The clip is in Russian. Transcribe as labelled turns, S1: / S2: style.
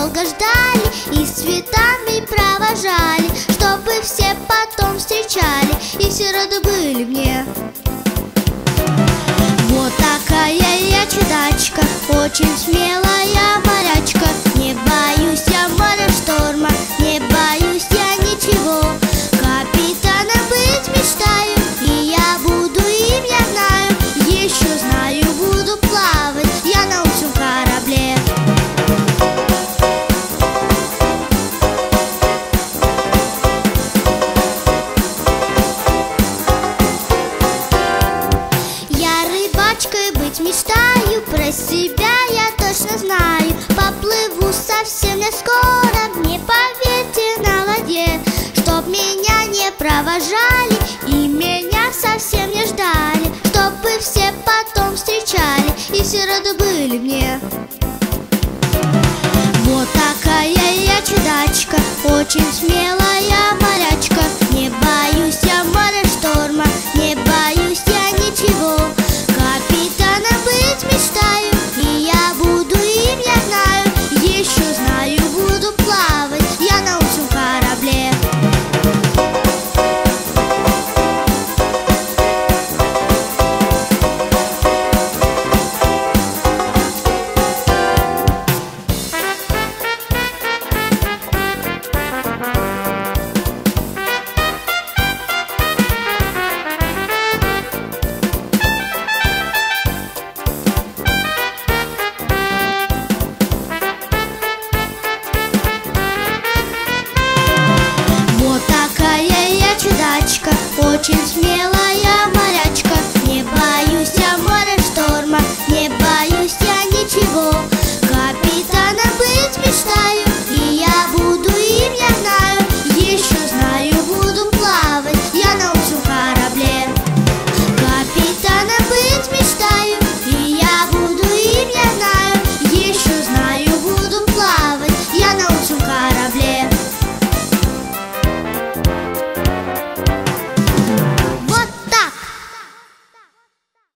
S1: долго ждали и с цветами провожали, чтобы все потом встречали и все рады были мне. Вот такая я чудачка, очень смелая морячка. Не боюсь я моря шторма, не боюсь я ничего. Капитаном быть мечтаю, и я буду им, я знаю. Еще знаю, буду плавать я на общем корабле. Я рыбачкой быть мечтаю, про себя я точно знаю. Поплыву совсем не скоро, мне поверьте, на воде. Чтоб меня не провожали и меня совсем не ждали, чтобы все потом встречали и все рады были мне. Вот такая я чудачка, очень смелая